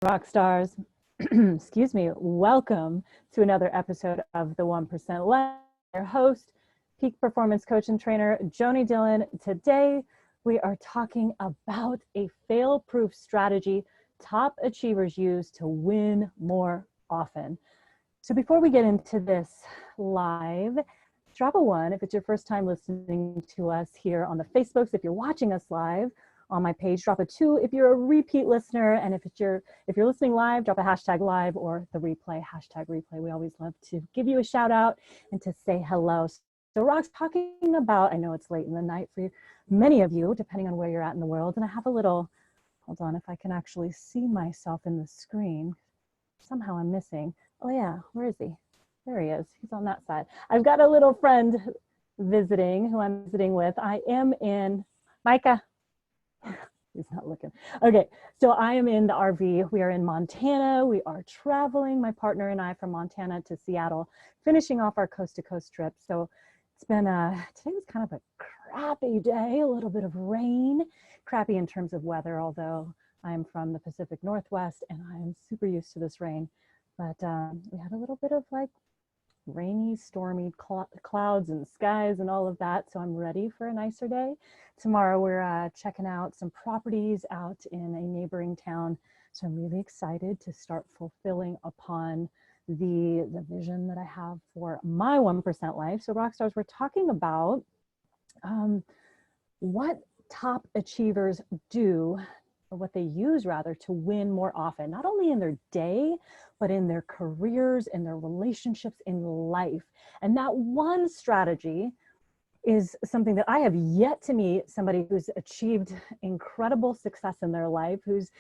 Rock stars, excuse me, welcome to another episode of the 1% Life. Your host, peak performance coach and trainer, JoanieDhillon. Today, we are talking about a fail-proof strategy top achievers use to win more often. So before we get into this live, drop a 1 if it's your first time listening to us here on the Facebooks. If you're watching us live on my page, drop a 2 if you're a repeat listener, and if you're listening live, drop a hashtag live or the replay, hashtag replay. We always love to give you a shout out and to say hello. So Rock's talking about, I know it's late in the night for many of you, depending on where you're at in the world, and I have a little, hold on, if I can actually see myself in the screen. Somehow I'm missing. Oh yeah, where is he? There he is. He's on that side. I've got a little friend visiting who I'm visiting with. I am in, Micah. He's not looking. Okay, so I am in the RV. We are in Montana. We are traveling, my partner and I, from Montana to Seattle, finishing off our coast-to-coast trip. So it's been, today was kind of a crappy day, a little bit of rain, crappy in terms of weather, although I'm from the Pacific Northwest and I'm super used to this rain. But we had a little bit of like rainy, stormy clouds and skies and all of that. So I'm ready for a nicer day. Tomorrow we're checking out some properties out in a neighboring town. So I'm really excited to start fulfilling upon the vision that I have for my 1% life. So Rockstars, we're talking about what top achievers do, or what they use rather, to win more often, not only in their day, but in their careers, in their relationships, in life. And that one strategy is something that I have yet to meet somebody who's achieved incredible success in their life, who's,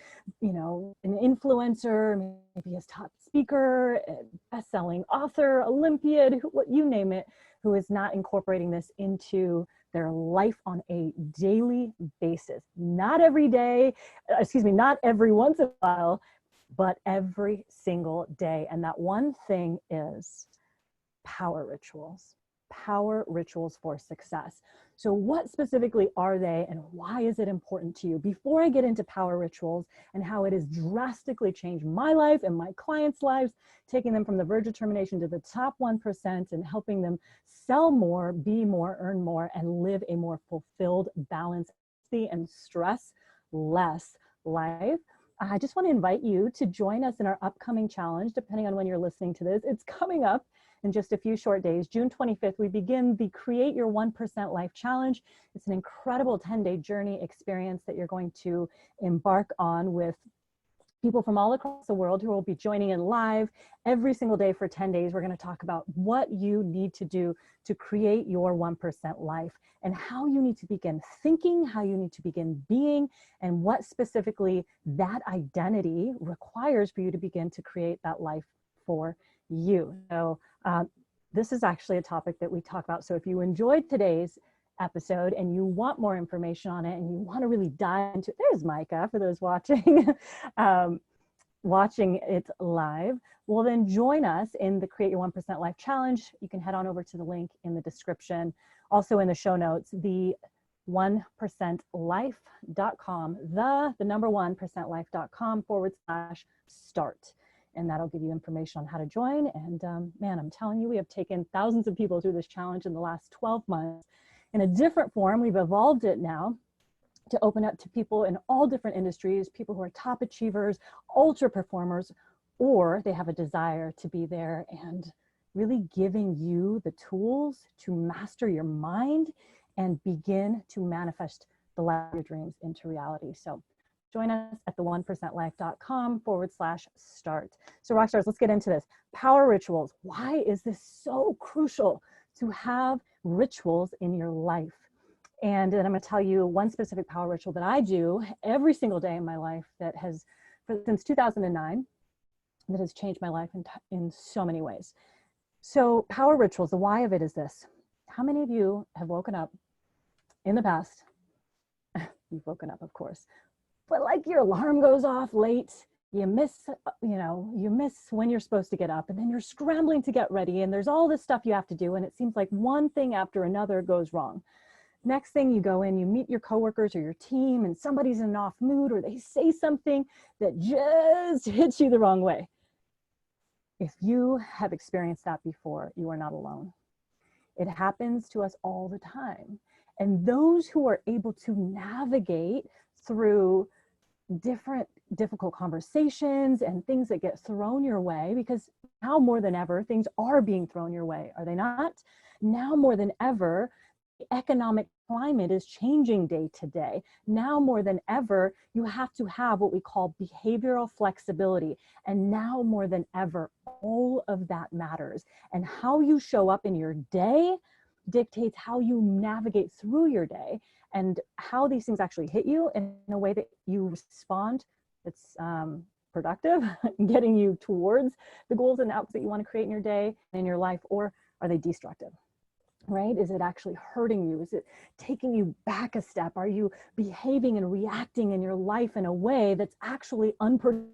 you know, an influencer, maybe a top speaker, a best-selling author, Olympiad, you name it, who is not incorporating this into their life on a daily basis. Not every day, not every once in a while, but every single day. And that one thing is power rituals for success. So what specifically are they and why is it important to you? Before I get into power rituals and how it has drastically changed my life and my clients' lives, taking them from the verge of termination to the top 1% and helping them sell more, be more, earn more, and live a more fulfilled, balanced, and stress less life, I just want to invite you to join us in our upcoming challenge, depending on when you're listening to this. It's coming up in just a few short days. June 25th, we begin the Create Your 1% Life Challenge. It's an incredible 10-day journey experience that you're going to embark on with people from all across the world who will be joining in live every single day for 10 days. We're going to talk about what you need to do to create your 1% life and how you need to begin thinking, how you need to begin being, and what specifically that identity requires for you to begin to create that life for you. So this is actually a topic that we talk about. So if you enjoyed today's episode and you want more information on it and you want to really dive into it, there's Micah for those watching watching it live, well then join us in the Create Your 1% Life Challenge. You can head on over to the link in the description, also in the show notes, the 1%life.com, the number 1%life.com/start. And that'll give you information on how to join. And man, I'm telling you, we have taken thousands of people through this challenge in the last 12 months. In a different form, we've evolved it now to open up to people in all different industries, people who are top achievers, ultra performers, or they have a desire to be there, and really giving you the tools to master your mind and begin to manifest the life of your dreams into reality. So join us at the 1%life.com/start. So Rockstars, let's get into this. Power rituals. Why is this so crucial to have rituals in your life? And then I'm going to tell you one specific power ritual that I do every single day in my life that has, since 2009, that has changed my life in so many ways. So power rituals, the why of it is this. How many of you have woken up in the past? You've woken up, of course, but like your alarm goes off late, you miss when you're supposed to get up, and then you're scrambling to get ready, and there's all this stuff you have to do, and it seems like one thing after another goes wrong. Next thing, you go in, you meet your coworkers or your team, and somebody's in an off mood, or they say something that just hits you the wrong way. If you have experienced that before, you are not alone. It happens to us all the time. And those who are able to navigate through difficult conversations and things that get thrown your way, because now more than ever, things are being thrown your way, are they not? Now more than ever, the economic climate is changing day to day. Now more than ever, you have to have what we call behavioral flexibility. And now more than ever, all of that matters. And how you show up in your day dictates how you navigate through your day, and how these things actually hit you in a way that you respond that's productive, getting you towards the goals and outcomes that you want to create in your day and in your life, or are they destructive? Right? Is it actually hurting you? Is it taking you back a step? Are you behaving and reacting in your life in a way that's actually unproductive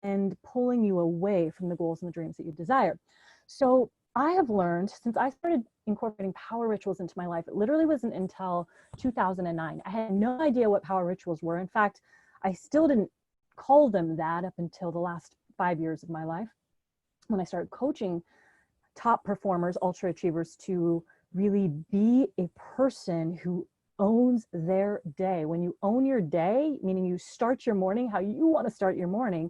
and pulling you away from the goals and the dreams that you desire? So I have learned, since I started incorporating power rituals into my life, it literally wasn't until 2009. I had no idea what power rituals were. In fact, I still didn't call them that up until the last 5 years of my life, when I started coaching top performers, ultra achievers, to really be a person who owns their day. When you own your day, meaning you start your morning how you want to start your morning,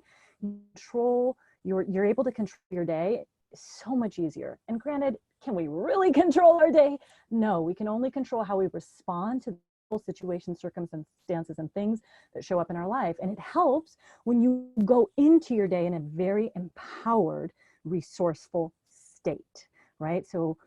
you're able to control your day so much easier. And granted, can we really control our day? No, we can only control how we respond to situations, circumstances, and things that show up in our life. And it helps when you go into your day in a very empowered, resourceful state, right? So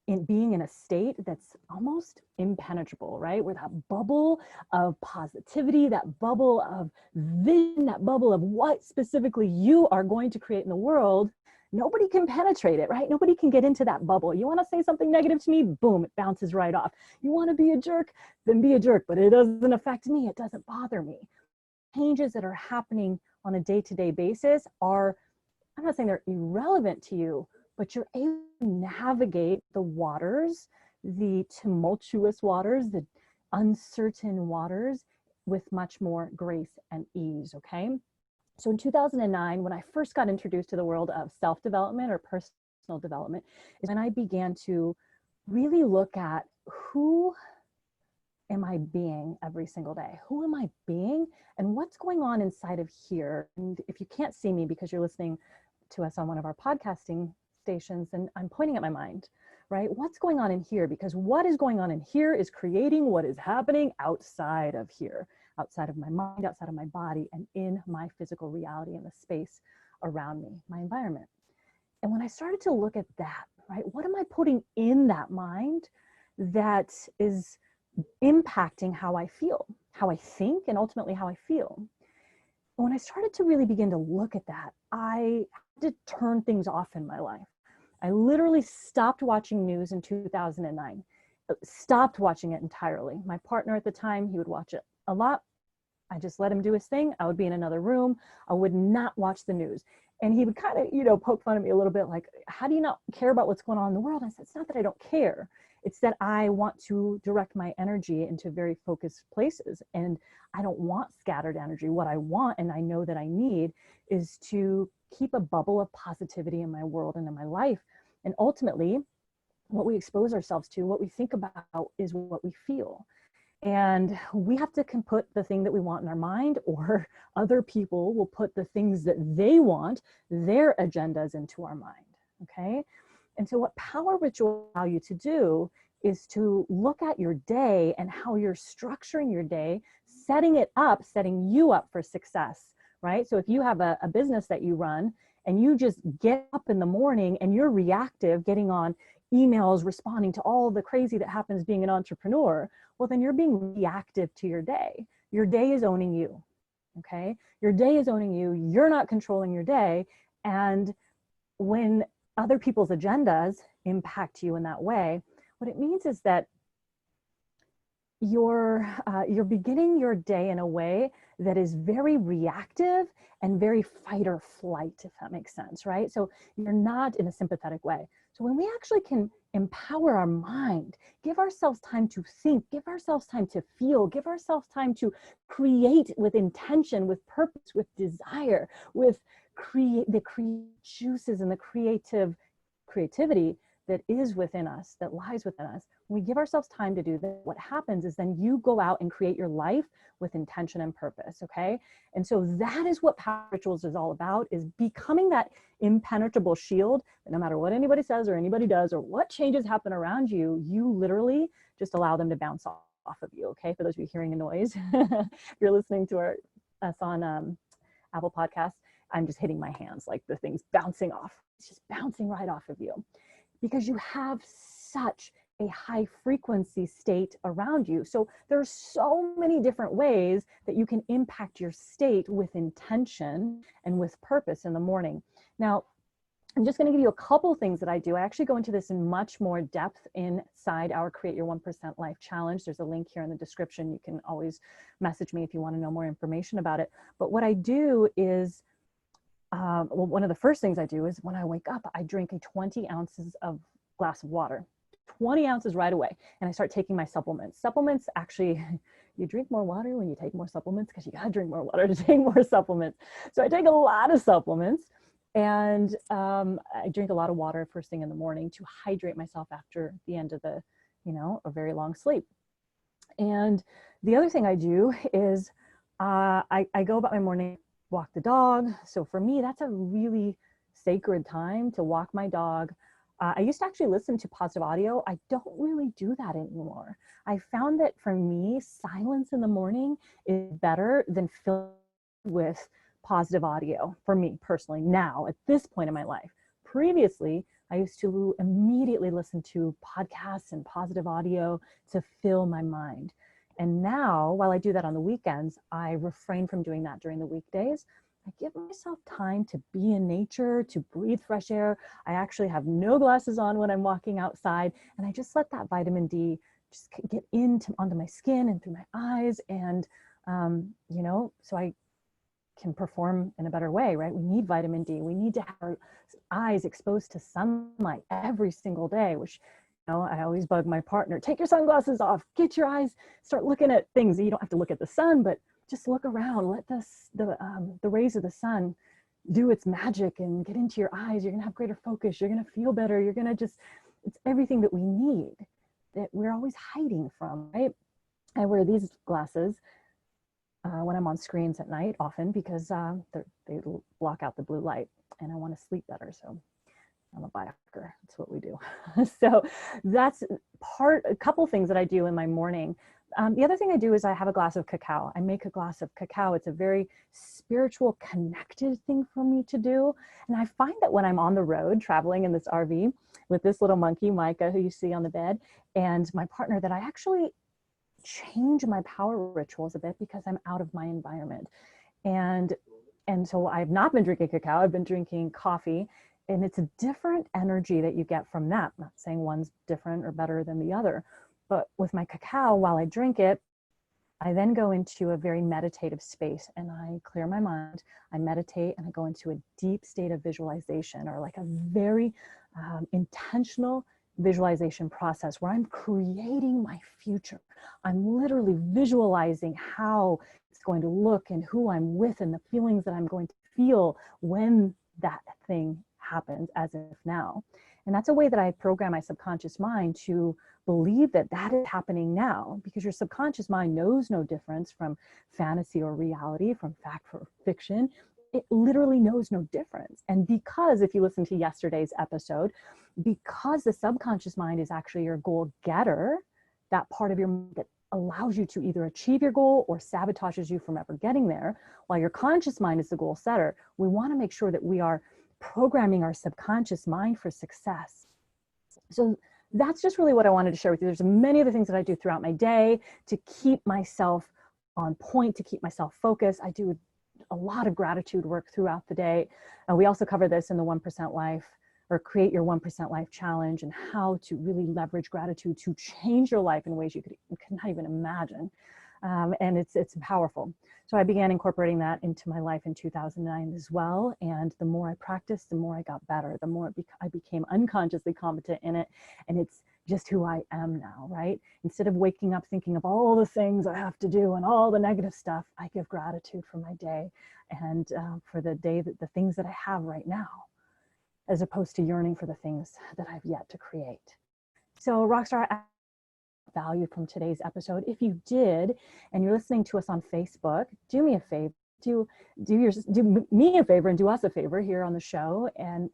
in being in a state that's almost impenetrable, right? Where that bubble of positivity, that bubble of vision, that bubble of what specifically you are going to create in the world, nobody can penetrate it, right? Nobody can get into that bubble. You want to say something negative to me? Boom, it bounces right off. You want to be a jerk? Then be a jerk, but it doesn't affect me. It doesn't bother me. Changes that are happening on a day-to-day basis are, I'm not saying they're irrelevant to you, but you're able to navigate the waters, the tumultuous waters, the uncertain waters with much more grace and ease, okay? So in 2009, when I first got introduced to the world of self-development or personal development, is when I began to really look at who am I being every single day? Who am I being, and what's going on inside of here? And if you can't see me because you're listening to us on one of our podcasting stations, and I'm pointing at my mind, right? What's going on in here? Because what is going on in here is creating what is happening outside of here, outside of my mind, outside of my body, and in my physical reality and the space around me, my environment. And when I started to look at that, right, what am I putting in that mind that is impacting how I feel, how I think, and ultimately how I feel? And when I started to really begin to look at that, I had to turn things off in my life. I literally stopped watching news in 2009, stopped watching it entirely. My partner at the time, he would watch it a lot. I just let him do his thing. I would be in another room. I would not watch the news. And he would kind of, poke fun at me a little bit, like, how do you not care about what's going on in the world? I said, it's not that I don't care. It's that I want to direct my energy into very focused places. And I don't want scattered energy. What I want, and I know that I need, is to keep a bubble of positivity in my world and in my life. And ultimately, what we expose ourselves to, what we think about, is what we feel. And we have to put the thing that we want in our mind, or other people will put the things that they want, their agendas, into our mind, okay? And so what power rituals allow you to do is to look at your day and how you're structuring your day, setting you up for success, right? So if you have a business that you run and you just get up in the morning and you're reactive, getting on emails, responding to all the crazy that happens being an entrepreneur, well, then you're being reactive to your day. Your day is owning you, okay? Your day is owning you. You're not controlling your day. And when other people's agendas impact you in that way, what it means is that you're beginning your day in a way that is very reactive and very fight or flight, if that makes sense, right? So you're not in a sympathetic way. So when we actually can empower our mind, give ourselves time to think, give ourselves time to feel, give ourselves time to create with intention, with purpose, with desire, with the creative juices and the creativity that is within us, that lies within us. When we give ourselves time to do that, what happens is then you go out and create your life with intention and purpose, okay? And so that is what Power Rituals is all about, is becoming that impenetrable shield that no matter what anybody says or anybody does or what changes happen around you, you literally just allow them to bounce off of you, okay? For those of you hearing a noise, if you're listening to us on Apple Podcasts, I'm just hitting my hands like the thing's bouncing off. It's just bouncing right off of you because you have such a high frequency state around you. So there's so many different ways that you can impact your state with intention and with purpose in the morning. Now, I'm just going to give you a couple things that I do. I actually go into this in much more depth inside our Create Your 1% Life Challenge. There's a link here in the description. You can always message me if you want to know more information about it. But what I do is, well, one of the first things I do is when I wake up, I drink a 20 ounces of glass of water, 20 ounces right away. And I start taking my supplements. Supplements, actually, you drink more water when you take more supplements because you got to drink more water to take more supplements. So I take a lot of supplements. And I drink a lot of water first thing in the morning to hydrate myself after the end of the, a very long sleep. And the other thing I do is I go about my morning, walk the dog. So for me, that's a really sacred time to walk my dog. I used to actually listen to positive audio. I don't really do that anymore. I found that for me, silence in the morning is better than filled with positive audio for me personally now at this point in my life. Previously, I used to immediately listen to podcasts and positive audio to fill my mind. And now, while I do that on the weekends, I refrain from doing that during the weekdays. I give myself time to be in nature, to breathe fresh air. I actually have no glasses on when I'm walking outside, and I just let that vitamin D just get onto my skin and through my eyes. And, so I can perform in a better way, right? We need vitamin D. We need to have our eyes exposed to sunlight every single day, which, I always bug my partner, take your sunglasses off, get your eyes, start looking at things. You don't have to look at the sun, but just look around, let the rays of the sun do its magic and get into your eyes. You're gonna have greater focus. You're gonna feel better. You're gonna it's everything that we need that we're always hiding from, right? I wear these glasses when I'm on screens at night often because they block out the blue light and I want to sleep better. So I'm a biohacker. That's what we do. So that's a couple things that I do in my morning. The other thing I do is I have a glass of cacao. I make a glass of cacao. It's a very spiritual, connected thing for me to do. And I find that when I'm on the road traveling in this RV with this little monkey, Micah, who you see on the bed, and my partner, that I actually change my power rituals a bit because I'm out of my environment. And so I've not been drinking cacao. I've been drinking coffee. And it's a different energy that you get from that. I'm not saying one's different or better than the other. But with my cacao, while I drink it, I then go into a very meditative space and I clear my mind. I meditate and I go into a deep state of visualization, or like a very intentional visualization process where I'm creating my future. I'm literally visualizing how it's going to look and who I'm with and the feelings that I'm going to feel when that thing happens, as if now. And that's a way that I program my subconscious mind to believe that that is happening now, because your subconscious mind knows no difference from fantasy or reality, from fact or fiction. It literally knows no difference. And because, if you listen to yesterday's episode, because the subconscious mind is actually your goal getter, that part of your mind that allows you to either achieve your goal or sabotages you from ever getting there, while your conscious mind is the goal setter, we want to make sure that we are programming our subconscious mind for success. So that's just really what I wanted to share with you. There's many other things that I do throughout my day to keep myself on point, to keep myself focused. I do a lot of gratitude work throughout the day. We also cover this in the 1% Life, or Create Your 1% Life Challenge, and how to really leverage gratitude to change your life in ways you could not even imagine. And it's powerful. So I began incorporating that into my life in 2009 as well. And the more I practiced, the more I got better, the more I became unconsciously competent in it. And it's just who I am now, right? Instead of waking up thinking of all the things I have to do and all the negative stuff, I give gratitude for my day and for the day, the things that I have right now, as opposed to yearning for the things that I've yet to create. So Rockstar, value from today's episode. If you did, and you're listening to us on Facebook, do me a favor, do me a favor and do us a favor here on the show and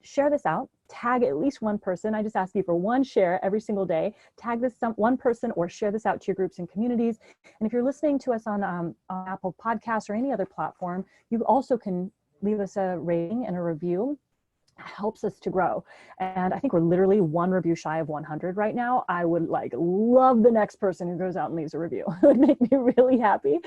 share this out. Tag at least one person. I just ask you for one share every single day. Tag this one person or share this out to your groups and communities. And if you're listening to us on Apple Podcasts or any other platform, you also can leave us a rating and a review. Helps us to grow. And I think we're literally one review shy of 100 right now. I would love the next person who goes out and leaves a review. It would make me really happy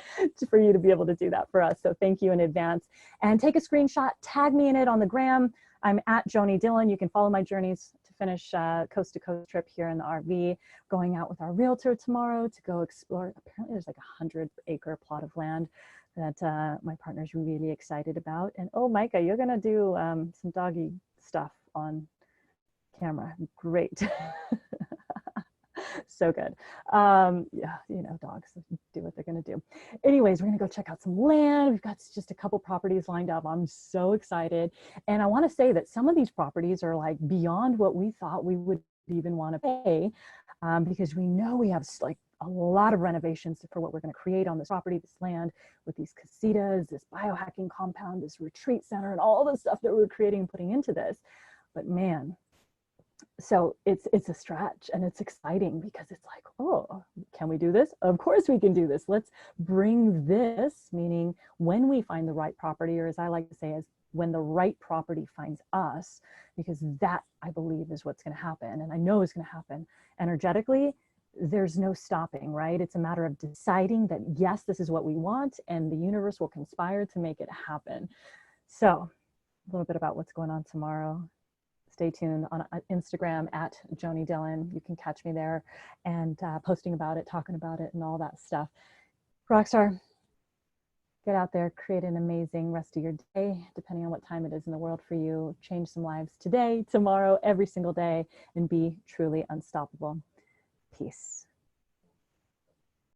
for you to be able to do that for us. So thank you in advance. And take a screenshot, tag me in it on the gram. I'm at JoanieDhillon. You can follow my journeys to finish coast to coast trip here in the RV, going out with our realtor tomorrow to go explore. Apparently there's like 100-acre plot of land that my partner's really excited about. And oh, Micah, you're gonna do some doggy stuff on camera. Great. So good. Yeah, you know, dogs do what they're gonna do. Anyways, we're gonna go check out some land. We've got just a couple properties lined up. I'm so excited. And I wanna say that some of these properties are like beyond what we thought we would even wanna pay, because we know we have like a lot of renovations for what we're going to create on this property, this land, with these casitas, this biohacking compound, this retreat center, and all the stuff that we're creating and putting into this. But man, so it's a stretch and it's exciting because it's like, oh, can we do this? Of course we can do this. Let's bring this, meaning when we find the right property, or as I like to say, as when the right property finds us, because that I believe is what's going to happen. And I know is going to happen energetically. There's no stopping, right? It's a matter of deciding that, yes, this is what we want, and the universe will conspire to make it happen. So a little bit about what's going on tomorrow. Stay tuned on Instagram at JoanieDhillon. You can catch me there and posting about it, talking about it, and all that stuff. Rockstar, get out there, create an amazing rest of your day, depending on what time it is in the world for you. Change some lives today, tomorrow, every single day, and be truly unstoppable. Peace.